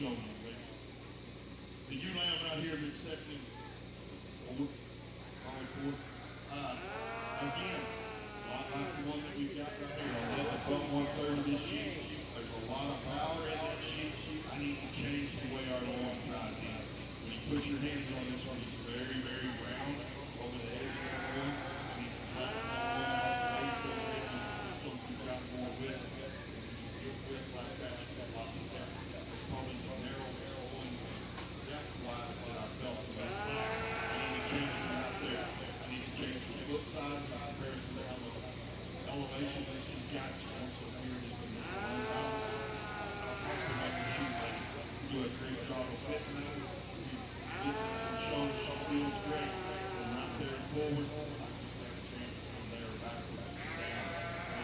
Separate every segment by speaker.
Speaker 1: show you. The ewe lamb right here in this section, forward, probably forward. Again, like the one that we've got right here, I love the front 1/3 of this sheep. There's a lot of power in that sheep. I need to change the way our loin ties in. When you put your hands on this one, it's very, very round over the edge of the loin. I need to cut my loin off the base of it so you've got more width. Get width like that, you've got lots of depth. It's probably the narrow loin depth-wise that I felt the best time. I need to change it right there. I need to change the foot size in comparison to how much elevation that she's got. She also here is the loin balance. Do a great job of fitting that. Showing she feels great. From right there and forward, I think they have a chance from there backwards and down.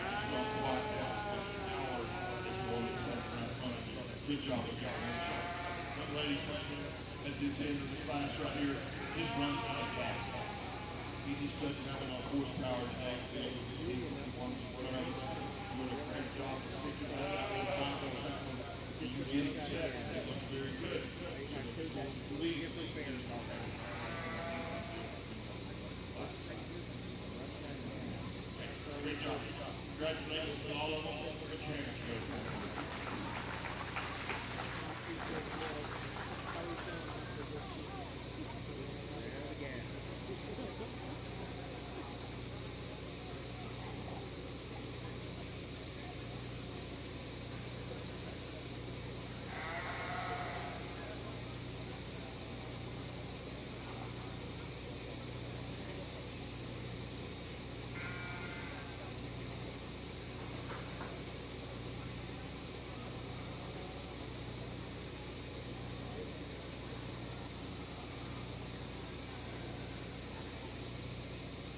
Speaker 1: She's not quite as much power as the one that's up right in front of you. Good job of y'all. Young lady coming at this end of the class right here just runs out of gas. He just doesn't have enough horsepower to exit. He wants to run us. Doing a great job of sticking that out of the top of that one. He's getting checks. It looks very good. Great job. Congratulations to all of them. Put your hands together.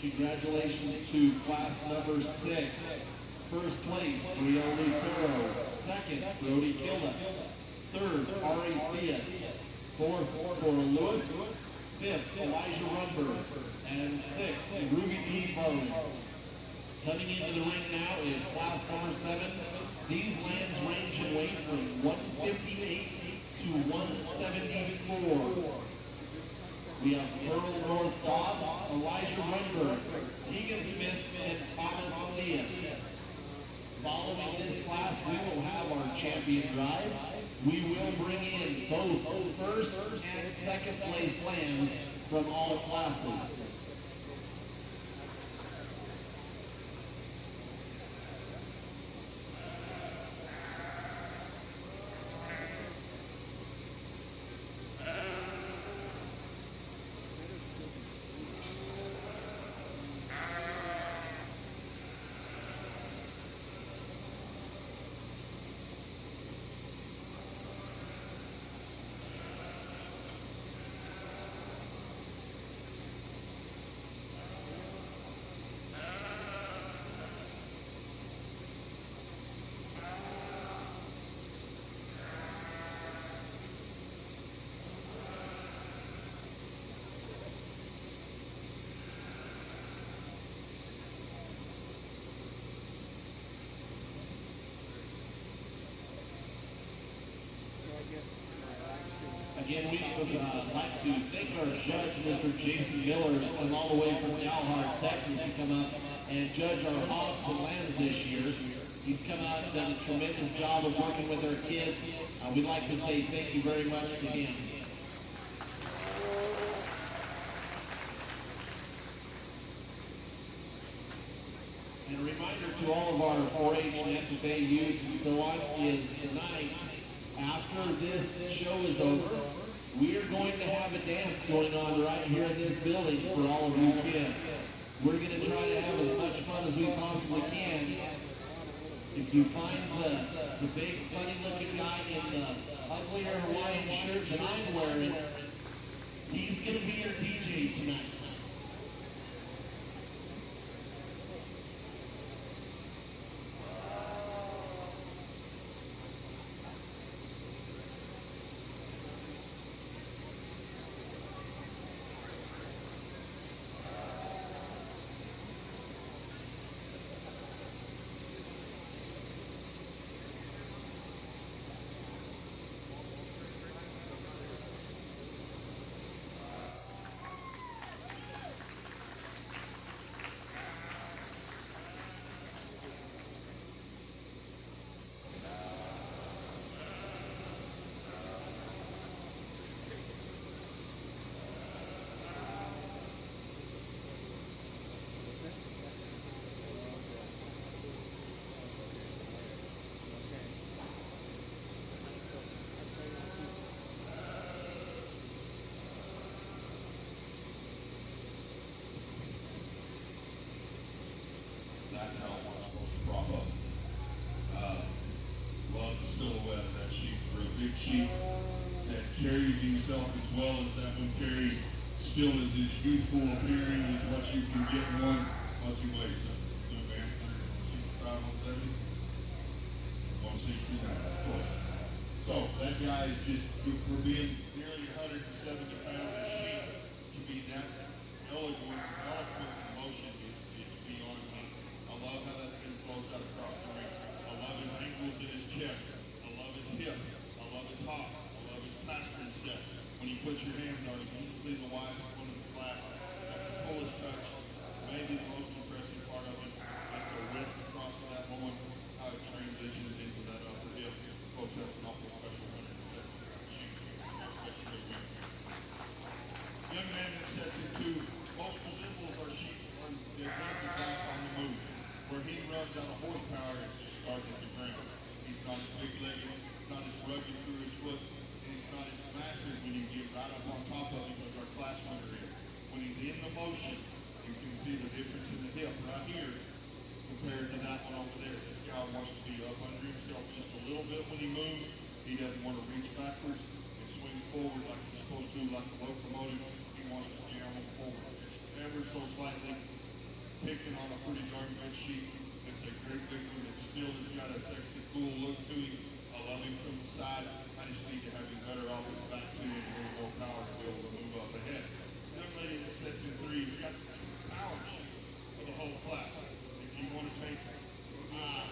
Speaker 1: Congratulations to class number 6. First place, Rio Lucero. Second, Brody Kilda. Third, Ari Diaz. Fourth, Cora Lewis. Fifth, Elijah Rumberg. And sixth, Ruby D. Bowling. Coming into the ring now is class number 7. These lambs range in weight from 158 to 174. We have Earl North Dodd, Elijah Rumberg, Tegan Smith, and Thomas Diaz. Following this class, we will have our champion drive. We will bring in both first and second place lambs from all classes. Again, we would like to thank our judge, Mr. Jason Miller, come all the way from Dalhart, Texas, to come up and judge our hogs and lambs this year. He's come out and done a tremendous job of working with our kids. We'd like to say thank you very much to him. And a reminder to all of our 4-H and FFA youth and so on is tonight, after this show is over, we are going to have a dance going on right here in this building for all of you kids. We're going to try to have as much fun as we possibly can. If you find the big funny looking guy in the uglier Hawaiian shirt that I'm wearing, he's going to be your DJ tonight.
Speaker 2: big sheep that carries himself as well as that one carries, still is as youthful appearing as what you can get one. What's he weigh, son? Young man, 165, 170? 169, of course. So that guy is just, for being nearly 170 pounds of sheep, to be that eloquent in motion is beyond me. I love how that thing flows out across the ring. I love his ankles and his chest. I love his hip. I love his hop. I love his pattern step. When you put your hands on him, he's easily the widest one in the class. Got the fullest touch. Maybe the most impressive part of it is the width across that loin, how it transitions into that upper hip. Folks, that's an awful special 170. Young man that sets into most resembles our sheep on the aggressive class on the move. Where he runs out of horsepower, it's just starting at the ground. He's not as big-legged, not as rugged through his foot, and he's not as massive when you get right up on top of him as our class winner is. When he's in the motion, you can see the difference in the hip right here compared to that one over there. This guy wants to be up under himself just a little bit when he moves. He doesn't want to reach backwards and swing forward like he's supposed to, like a locomotive. He wants to jam them forward. Ever so slightly, picking on a pretty darn good sheep. It's a great big one that still has got a sexy, cool look to him. I love him from the side. I just need to have him better off his back too and a little more power to be able to move up ahead. Young lady that sets in three has got power sheep for the whole class. If you want to take an eye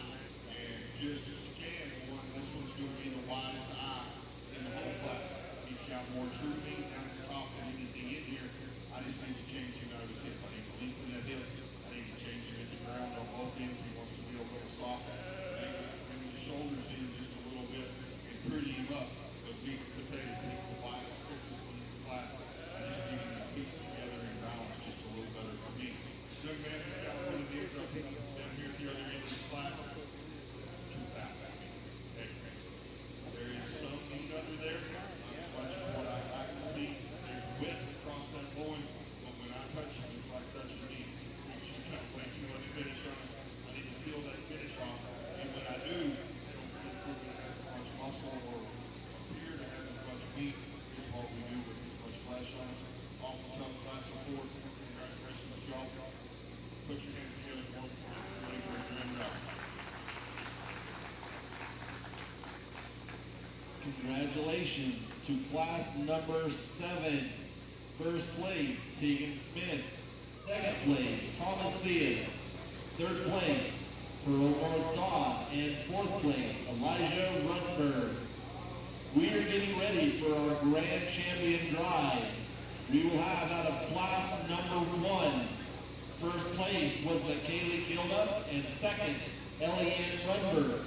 Speaker 2: and just scan one, this one's going to be the widest eye in the whole class. He's got more truthing down his top than anything in here. I just need to change him out of his hip. I need to lengthen that hip. I need to change him at the ground on both ends. He wants to be a little soft. Bring the shoulders in just a little bit and pretty him up. But meat and potatoes, he's the widest, quickest one in the class. I just need him to piece together and balance just a little better for me. Young man has got one of these up down here at the other end of the class. Too fat. There is some meat under there. Much of what I like to see. There's width across that loin, but when I touch him, it's like touching meat. He's just got way too much finish on it. I need to feel that finish off. And when I do, I don't feel as much muscle or appear to have as much meat is what we do with this much flesh on us. Awful tough class support. Congratulations, y'all. Put your hands together for me. Ready for a grand round.
Speaker 1: Congratulations to class number 7. First place, Tegan Smith. Second place, Thomas Diaz. Third place, Pearl North Dodd. And fourth place, Elijah Runberg. We are getting ready for our grand champion drive. We will have out of class number 1. First place was Kaylee Gilda, and second, Eliane Runberg.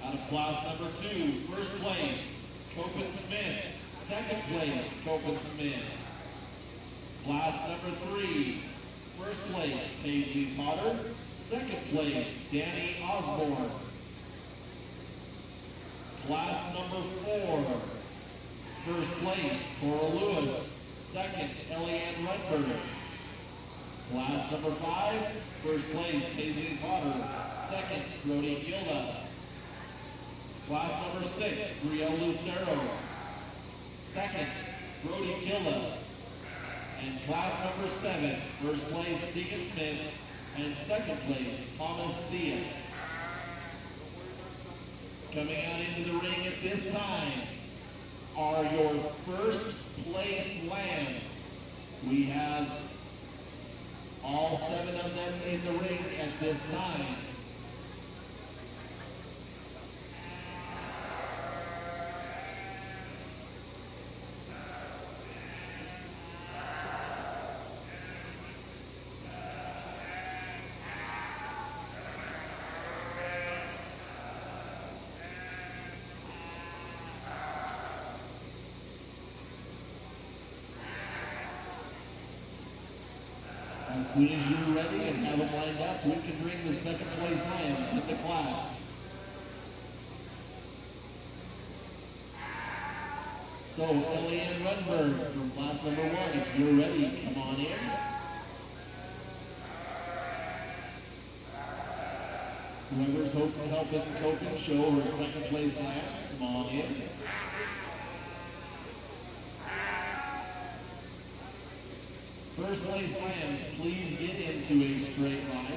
Speaker 1: Out of class number 2, first place, Copen Smith. Second place, Copen Smith. Class number 3, first place, Casey Potter. Second place, Danny Osborne. Class number 4, first place, Cora Lewis. Second, Eliane Runberg. Class number 5, first place, Casey Potter. Second, Brody Gilda. Class number 6, Brielle Lucero. Second, Brody Gilda. And class number 7, first place, Tegan Smith. And second place, Thomas Diaz. Coming out into the ring at this time are your first place lambs. We have all 7 of them in the ring at this time. As soon as you're ready and have them lined up, we can bring the second place lambs in the class. So, Eliane Runberg from class number 1, if you're ready, come on in. Whoever's helping Copen show her second place lamb. come on in. First place fans, please get into a straight line.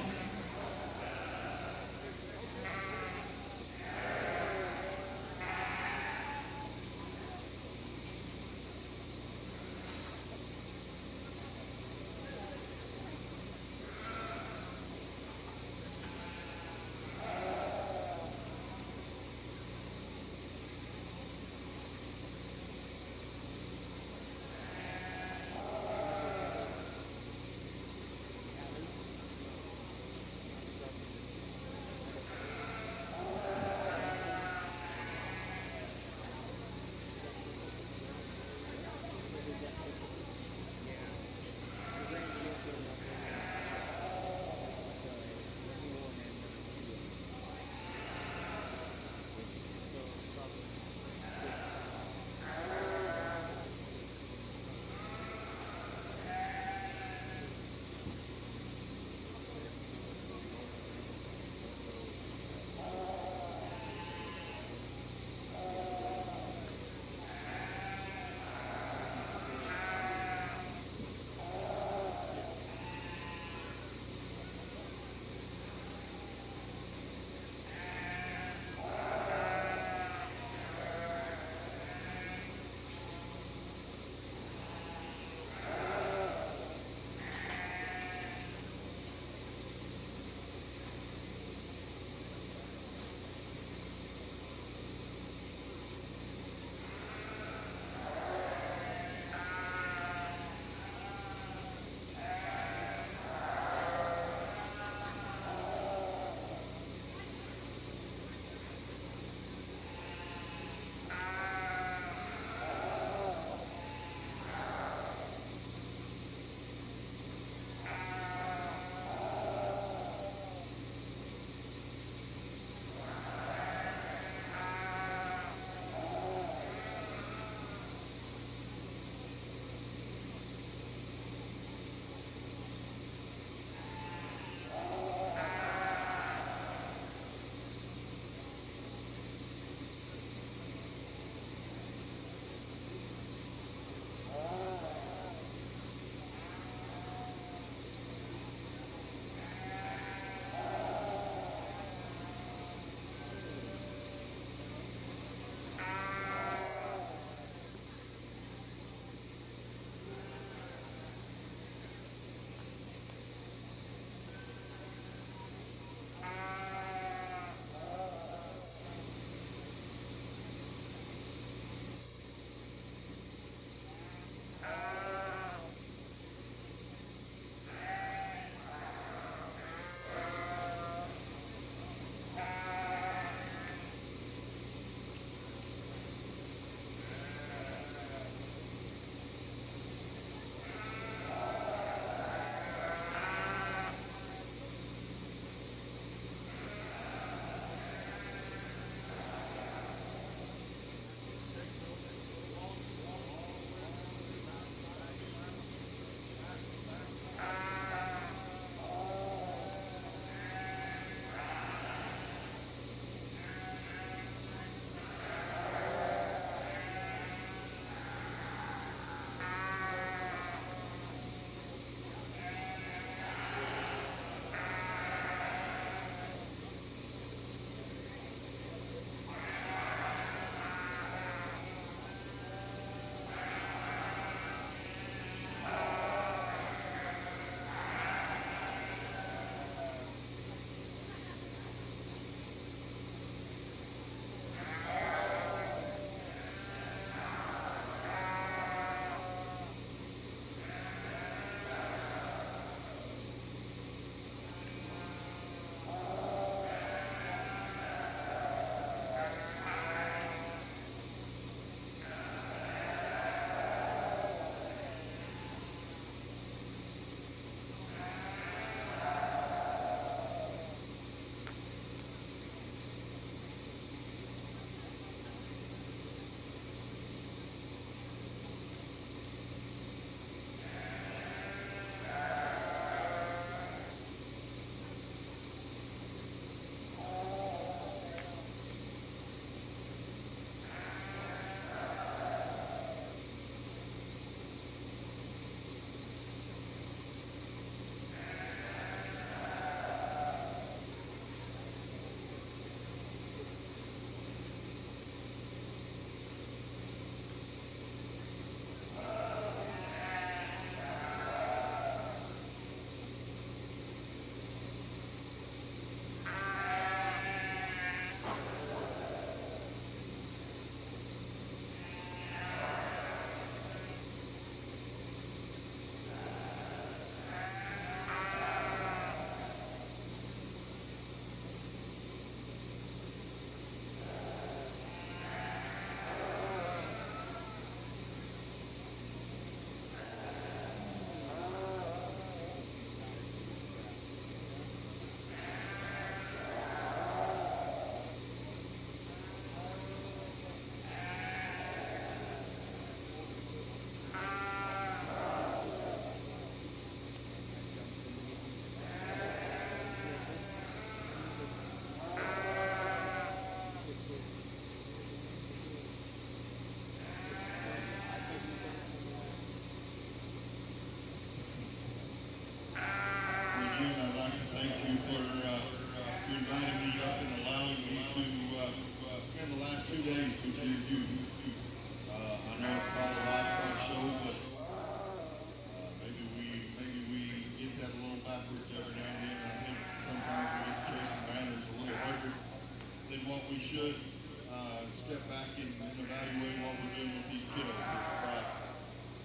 Speaker 2: back and evaluate what we're doing with these kiddos.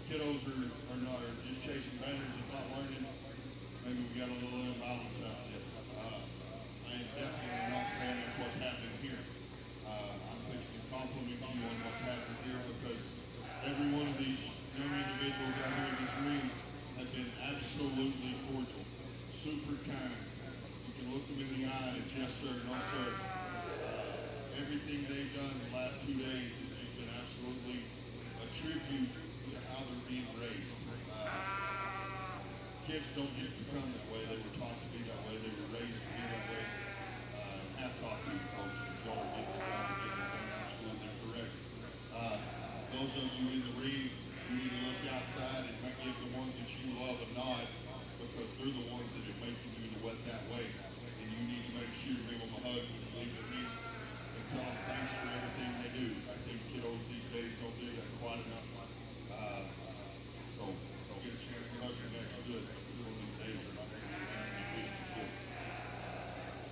Speaker 2: Kiddos are just chasing banners and not learning. Maybe we got a little imbalance out of this. I am definitely not saying that's what's happening here. I'm fixing to compliment you on what's happening here because every one of these young individuals out here in this ring have been absolutely cordial, super kind. You can look them in the eye and it's yes sir, no sir. Everything they've done in the last 2 days has just been absolutely a tribute to how they're being raised. Kids don't just become that way. They were taught to be that way. They were raised to be that way. Hats off to you folks. Y'all are getting it done. Getting it done absolutely correct. Those of you in the ring, you need to look outside and give the ones that you love a nod because they're the ones that are making you to wet that way. And you need to make sure you give them a hug when you leave the ring and tell them thanks for everything they do. I think kiddos these days don't do that quite enough. So get a chance to hug your next good. One of these days are not going to be anything good.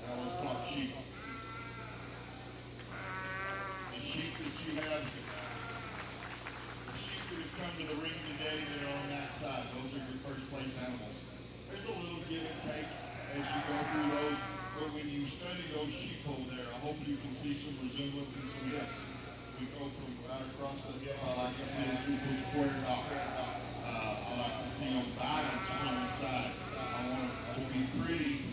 Speaker 2: Now let's talk sheep. The sheep that you have, the sheep that have come to the ring today that are on that side, those are your first place animals. There's a little give and take as you go through those, but when you study those sheep over there, I hope you can see some resemblance and some hips. We go from right across the hip. I like to see us from squared off. I like to see them balanced from the side. I want them to be pretty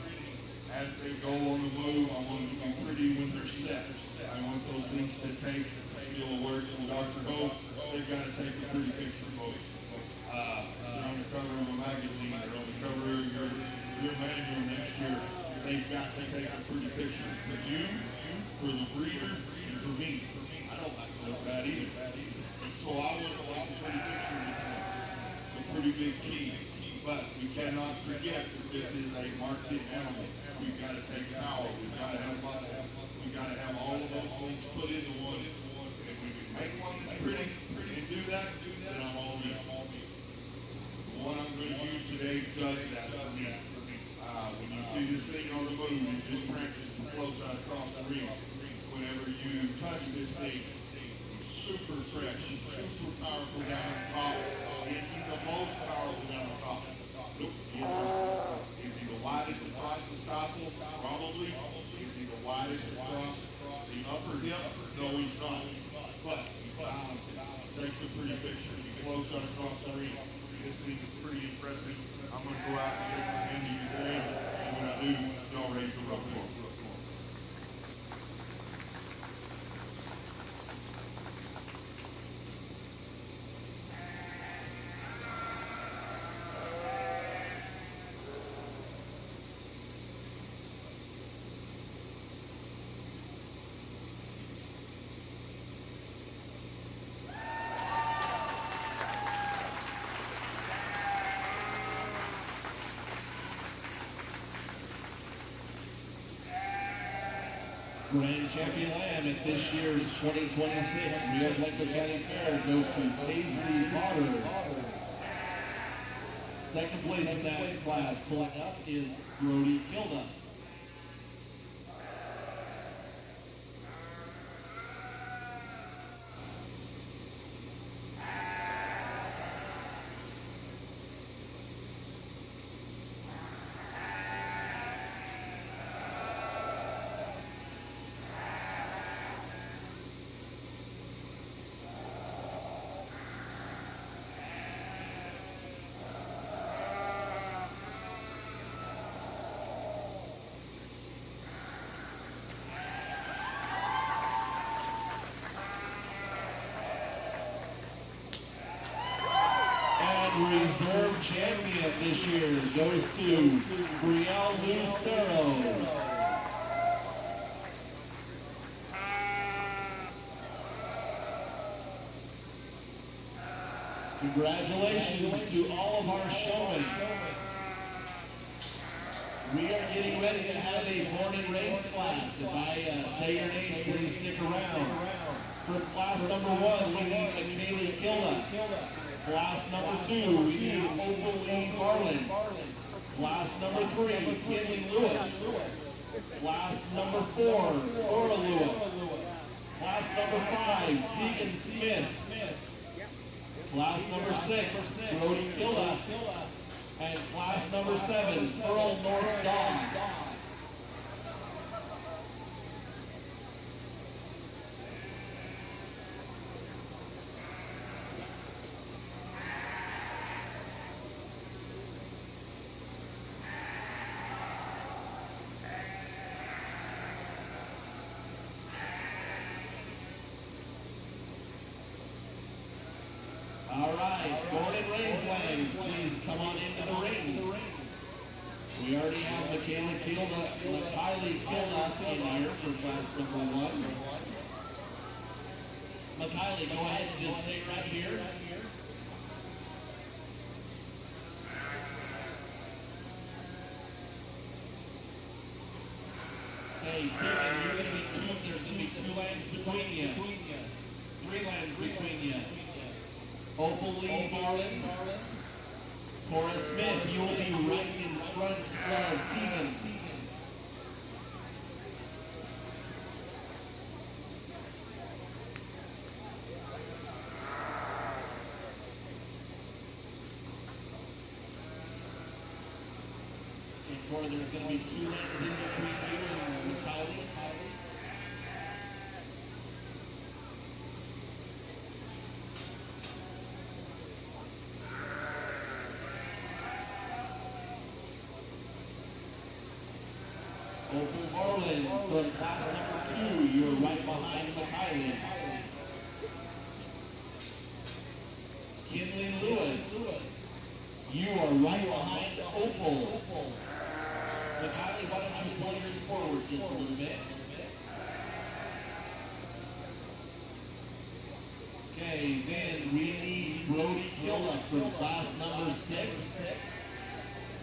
Speaker 2: as they go on the move. I want them to be pretty when they're set. I want those things to take still work from Dr. Hope. They've got to take a pretty picture, folks. They're on the cover of a magazine. They're on the cover of your manual next year. They've got to take a pretty picture for you, for the breeder, and for me. I don't like to look bad either. So I want to like a pretty picture with them. It's a pretty big key. But we cannot forget that this is a market animal. We've got to take power. We've got to have muscle. We've got to have all of those things put into one. If we can make one that's pretty and do that, then I'm all in. The one I'm going to use today does that for me. When you see this thing on the move, it just branches and floats out across the ring. Whenever you touch this thing, super fresh, super powerful down on top. Is he the most powerful down on top? Nope, he is not. Is he the widest across the stopple? Probably. Is he the widest across the upper hip? No, he's not. But he balances. Takes a pretty picture. He floats out across the ring. This thing is pretty impressive. I'm going to go out and shake my hand to you today. And when I do, y'all raise the rope for him.
Speaker 1: Grand champion lamb at this year's 2026 Rio Blanco County Fair goes to Paisley Potter. Second place in that class pulling up is Brody Kilda. Reserve champion this year goes to Brielle Lucero. Congratulations to all of our showmen. We are getting ready to have a morning race class. If I say your name, please stick around. For class number 1, we need McKaylee Kilda. Class number 2, we need Opaline Garland. Class number 3, Kenley Lewis. Class number 4, Cora Lewis. Class Class number 5, Tegan Smith. Class number 6, Brody Kilda. And class number 7, Earl North Dawn. All right, Gordon Rangeland, please come on into the ring. We already have Michaela Kilda, Kylie Kilda in here for class number 1. Kylie, go ahead and just stay right here. Hey, Tegan, you're going to be there's going to be 2 lanes between you. 3 lanes between you. Opal Lee Marlin, Cora Smith, you will be right in front of Tegan. And Cora, there's going to be 2 lanes in between you and Kylie. Opal Marlin from class number 2, you're right behind Kylie. Kinley Lewis, you are right behind Opal. Kylie, why don't you pull yours forward just a little bit? Okay, then we need Brody Kilda from class number 6.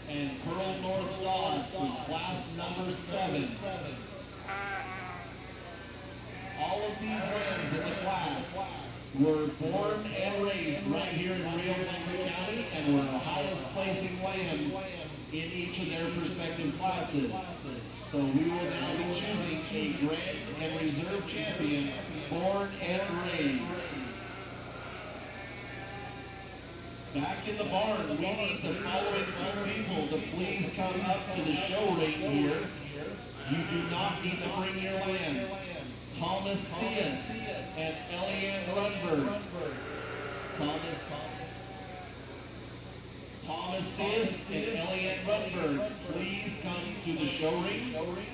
Speaker 1: And Pearl North Dawn from class number 7. All of these lambs in the class were born and raised right here in Rio Blanco County and were the highest placing lambs in each of their respective classes. So we will now be choosing a grand and reserve champion born and raised. Back in the barn, we need the following 2 people to please come up to the show ring here. You do not need to bring your land. Thomas Theus and Eliane Runberg. Thomas Theus and Eliane Runberg, please come to the show ring.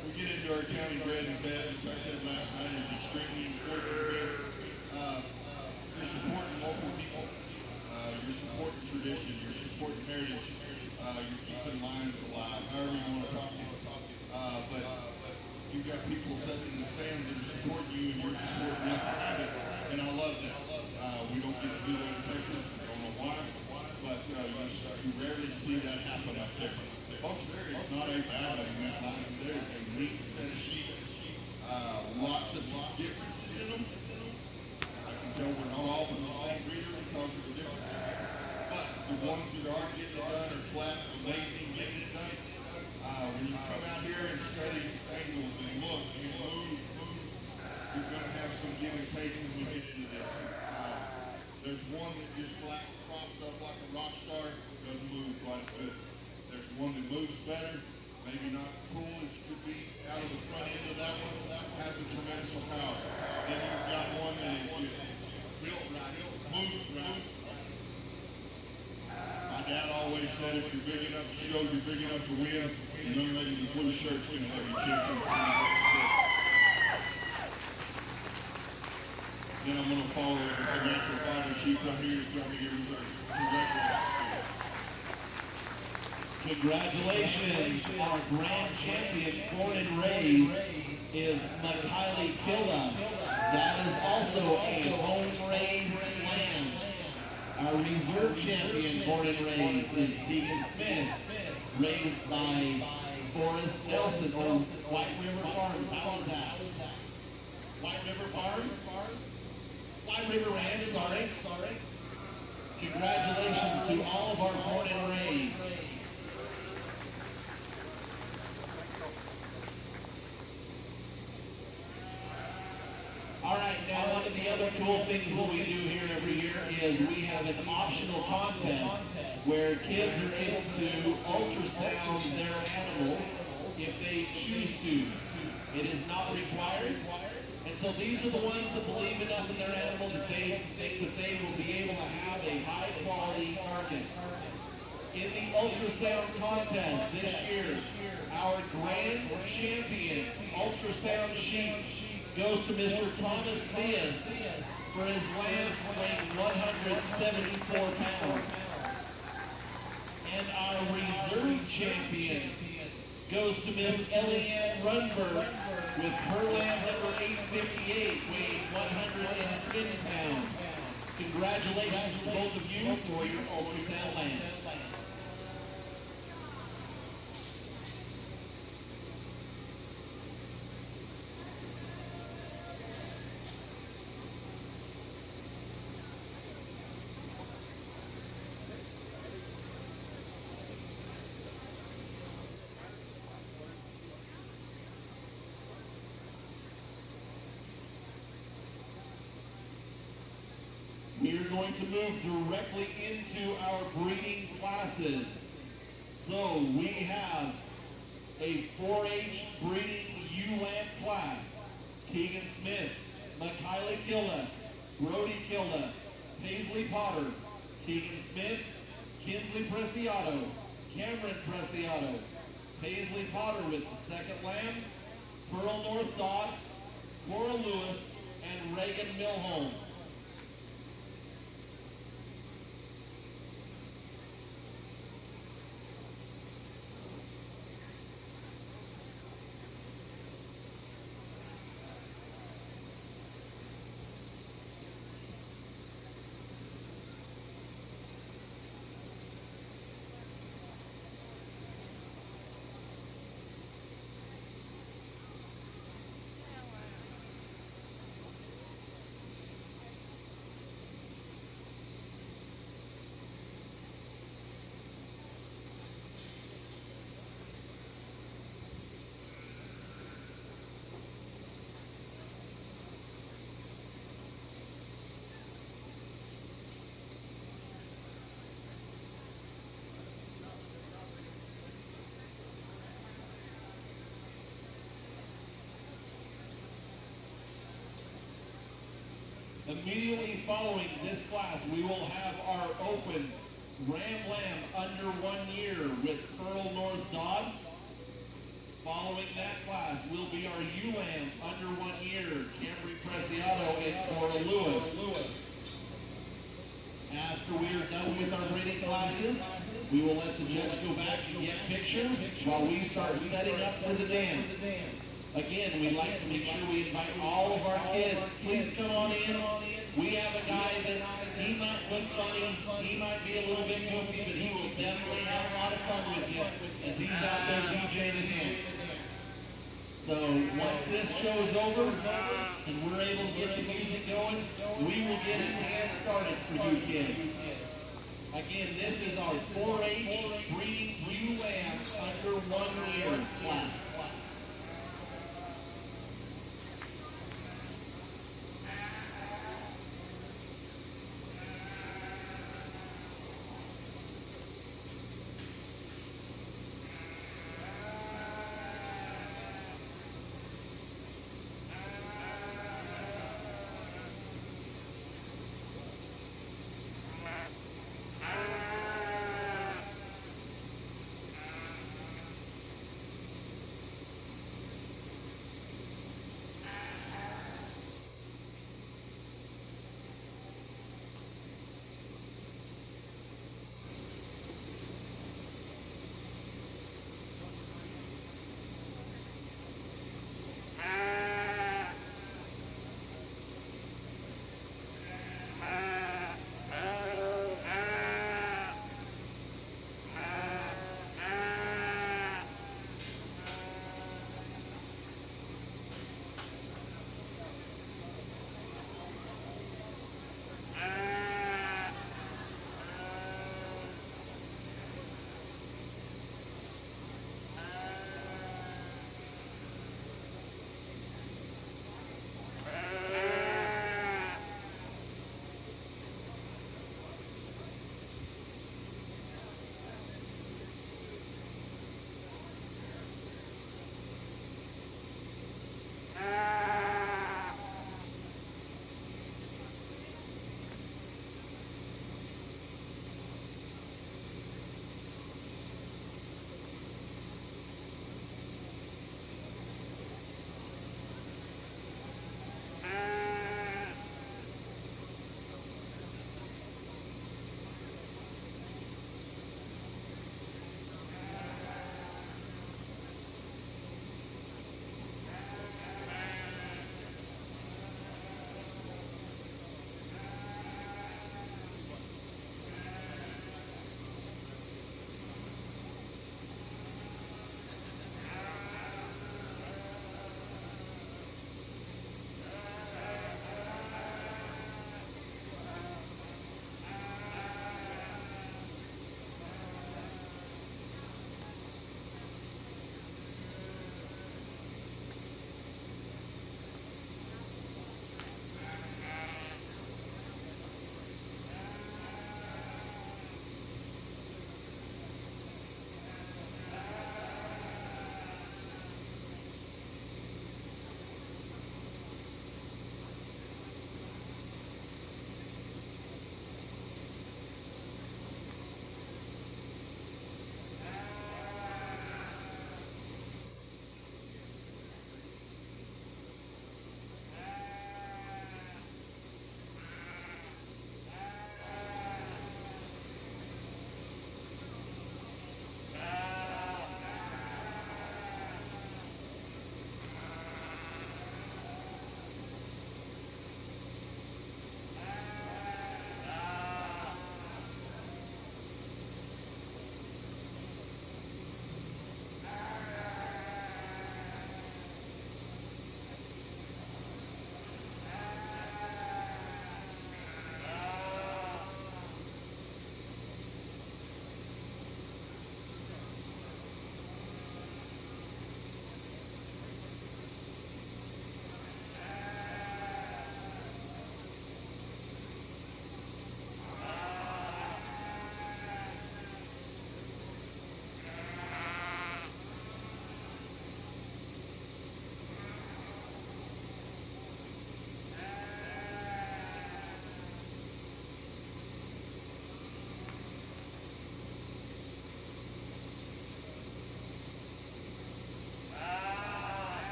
Speaker 2: We get into our county bread and bed, which I said last night is extremely important to me. You're supporting local people. You're supporting tradition. You're supporting heritage. You're keeping lions alive, however you want to talk to it. But you've got people sitting in the stands that are supporting you, and you're supporting them behind it. And I love that. We don't get to do that in Texas. I don't know why. But you rarely see that happen up there. Folks, there is not a battle in this line. There is a neat set of sheep. Lots of differences in them. I can tell we're not all from the same breeder because of the differences. But the ones that are getting it done are flat, amazing, getting it done. When you come out here and study angles and look and move give and take when we get into this. There's one that just flat props up like a rock star, doesn't move quite as good. There's one that moves better, maybe not cool as it could be out of the front end of that one, has a tremendous power. Then you've got one that is just built right, moves right. My dad always said if you're big enough to show, you're big enough to win, and young lady in the blue shirt's going to have you champion. Then I'm going to follow with the natural fighter. She's up here, got me here reserve.
Speaker 1: Congratulations. Our grand champion, born and raised, is Mikhaili Kilda. That is also a home-raised lamb. Our reserve champion, born and raised, is Tegan Smith, raised by Forrest Nelson, or White River Farms. How was that? White River Farms? White River Ranch, sorry. Congratulations to all of our born and raised. All right, now one of the other cool things that we do here every year is we have an optional contest where kids are able to ultrasound their animals if they choose to. It is not required. And so these are the ones that believe enough in their animal that they think that they will be able to have a high quality carcass. In the ultrasound contest this year, our grand champion ultrasound sheep goes to Mr. Thomas Diaz for his lamb weighing 174 pounds. And our reserve champion goes to Miss Eliane Runberg with her lamb number 858 weighing 110 pounds. Congratulations to both of you for your ultrasound lamb. We are going to move directly into our breeding classes. So we have a 4-H breeding ewe-lamb class. Tegan Smith, Mikhaili Kilda, Brody Kilda, Paisley Potter, Tegan Smith, Kinsley Preciado, Cameron Preciado, Paisley Potter with the second lamb, Pearl North Dodd, Cora Lewis, and Reagan Milholm. Immediately following this class, we will have our open Ram Lamb under 1 year with Pearl North Dodd. Following that class will be our ewe-lamb under 1 year, Cameron Preciado and Cora Lewis. After we are done with our breeding classes, we will let the judge go back and get pictures while we start setting up for the dance. Again, we'd like to make sure we invite all of our kids. Please come on in. We have a guy that he might look funny, he might be a little bit goofy, but he will definitely have a lot of fun with you as he's out there DJing the dance. So once this show is over and we're able to get the music going, we will get a dance started for you kids. Again, this is our 4-H breeding ewe-lamb under 1 year class.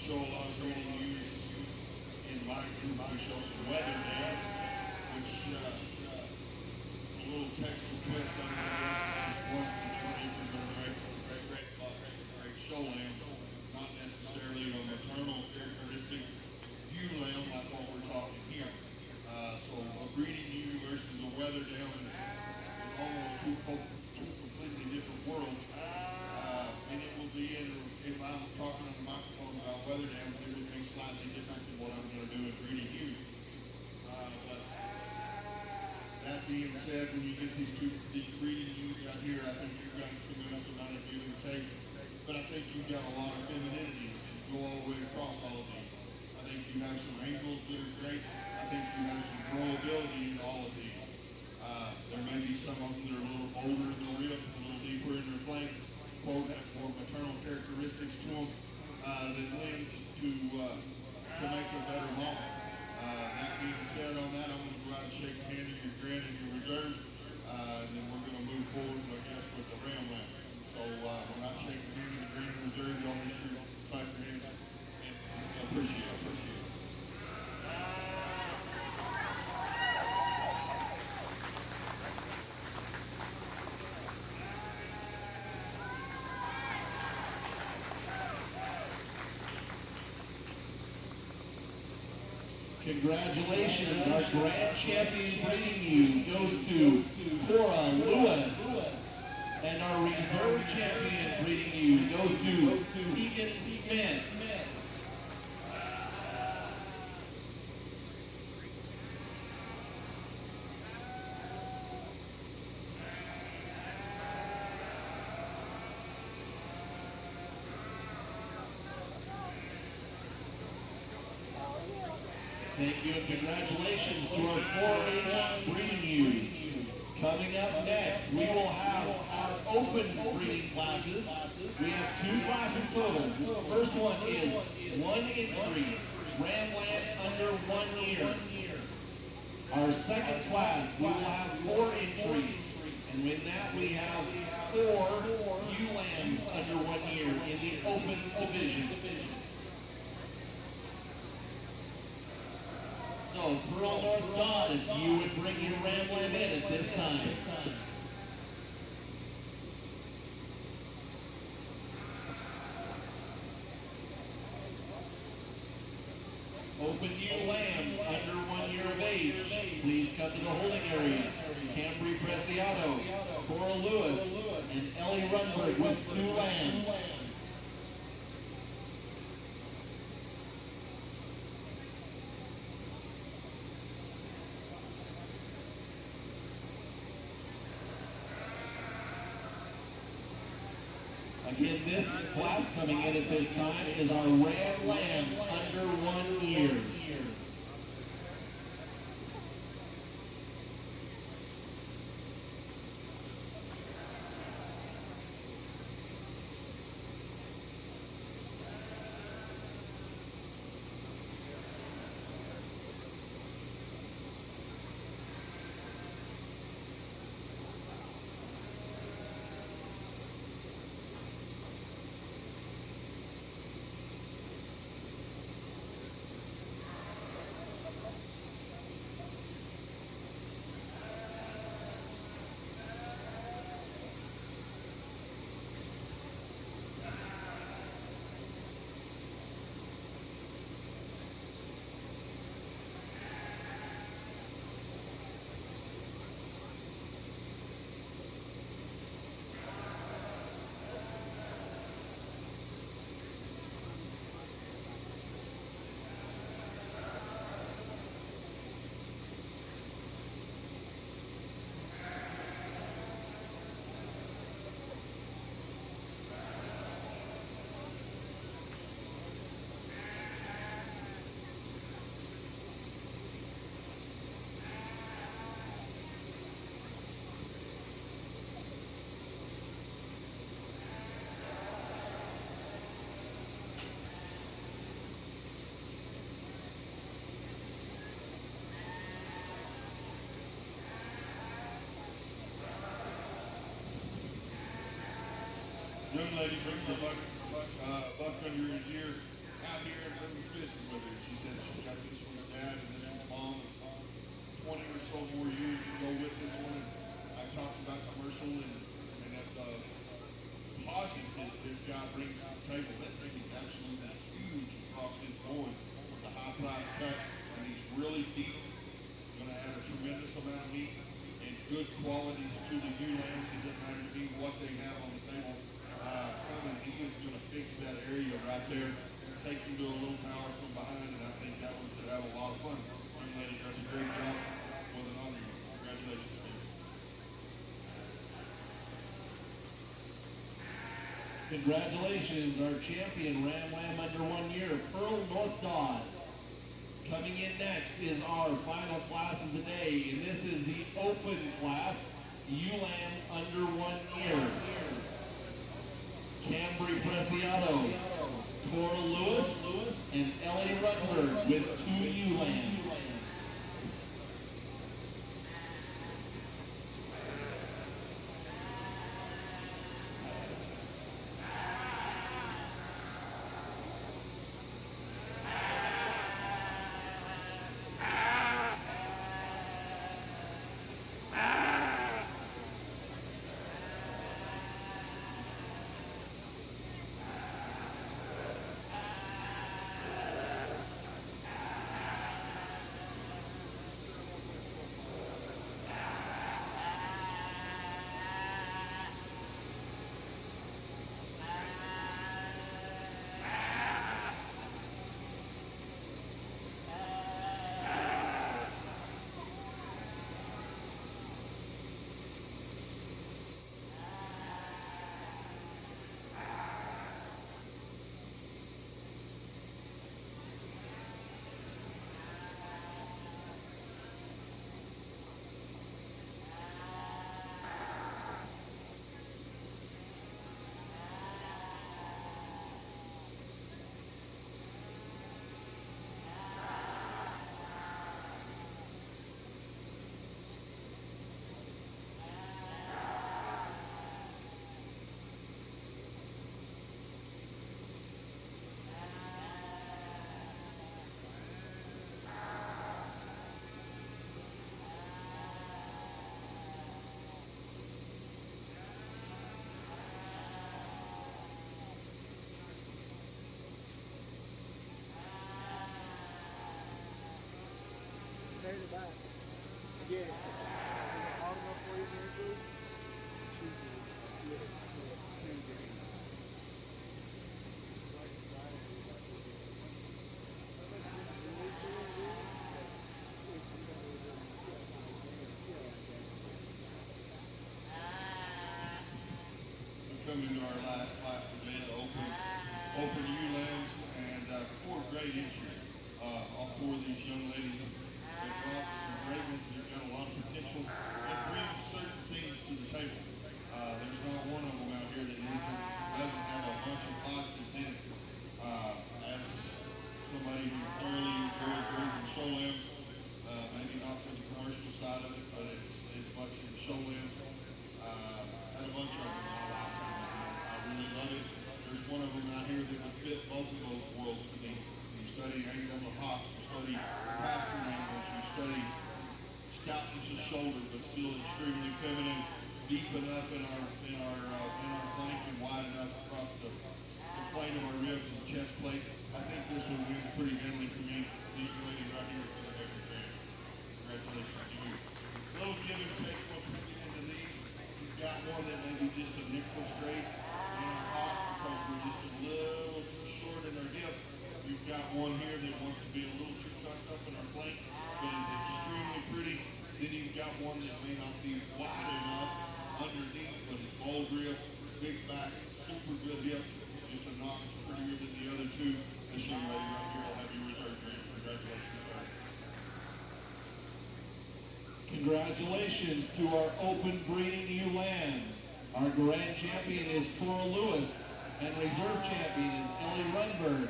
Speaker 2: show a lot of breeding ewes in my group. We show some weather dams, which a little Texas twist on it. Once the 20 acres of great show lambs, not necessarily a maternal characteristic ewe lamb like what we're talking here. So a breeding ewe versus a weather dam is almost two completely different worlds. And it will be if I'm talking on the microphone about weather dams, it would be slightly different than what I'm going to do with breeding ewes. But that being said, when you get these breeding ewes out here, I think you've got a tremendous amount of give and take. But I think you've got a lot of femininity that should go all the way across all of these. I think you have some angles that are great. I think you have some growability in all of these. There may be some of them that are a little bolder in the rib, a little deeper in their flank, quote, have more maternal characteristics to them that lend to make a better mama. That being said on that, I'm going to go out and shake the hand of your grand and your reserve, and then we're going to move forward, I guess, with the ram lamb. So when I shake the hand of the grand and reserve, y'all make sure you clap your hands and appreciate it.
Speaker 1: Congratulations, our grand champion breeding ewe goes to Cora Lewis. And our reserve champion breeding ewe goes to Keegan Smith. Thank you and congratulations to our 4-H breeding ewes. Coming up next, we will have our open breeding classes. We have 2 classes total. First one is 1 entry, ram lamb under 1 year. Our second class, we will have 4 entries. And with that, we have 4 ewe lambs under 1 year in the open division. So, Pearl North Dawn, if you would bring your ram lamb in at this time. Open ewe lambs under 1 year of age, please come to the holding area. Cambry Preciado, Cora Lewis, and Ellie Runberg with 2 lambs. Again, this class coming in at this time is our ram lamb under 1 year.
Speaker 2: Young lady brings a buck under his ear. out here and bring the fishing with her. She said she got this from his dad and this from mom. 20 or so more years to go with this one. And I talked about commercial and that positive that this guy brings to the table. That thing is absolutely huge across his board with the high price cut, and he's really deep. Going to add a tremendous amount of meat and good qualities to the ewe lambs. It doesn't matter to me what they have on the table. He is going to fix that area right there, take him to a little tower from behind, and I think that one could have a lot of fun. Young lady does a great job with an honor. Congratulations, man.
Speaker 1: Congratulations, our champion, Ram Lamb under 1 year, Pearl North Dodd. Coming in next is our final class of the day, and this is the open class, ewe lamb under 1 year. Cambry Preciado, Cora Lewis, and Ellie Rutherford with 2 ewe lambs.
Speaker 3: There's the back. Yeah. Is it hard enough for you, Andrew? Too big. Yes, too big.
Speaker 2: We come into our last class today, the open ewe lambs, and 4 great entries. All 4 of these young ladies have brought some great ones. They've got a lot of potential and bring certain things to the table. There's not one of them out here that doesn't have a bunch of positives in it. As somebody who thoroughly enjoys raising show lambs, maybe not for the commercial side of it, but it's much for the show lambs. Had a bunch of them in my lifetime. I really love it. There's one of them out here that would fit both of those worlds to me. You study angle on the hop, you study pasture angles, you study stoutness of shoulder, but still extremely feminine, deep enough in our flank and wide enough across the plane of our ribs and chest plate. I think this one wins pretty handily for me. These ladies right here for the Baker fan. Congratulations to you. A little give and take when we get into these. You've got one that may be just a nickel straight and hot because we're just a little too short in our hip. You've got one here that wants to be a little too tucked up in our flank, but is extremely pretty. Then you've got one that may not be wide enough underneath, but it's bold grip, big back, super good hip, just a notch prettier than the other 2. This young lady right here will have you reserved, Grant. Congratulations, sir.
Speaker 1: Congratulations to our open breeding ewe lambs. Our grand champion is Cora Lewis, and reserve champion is Ellie Rutherford.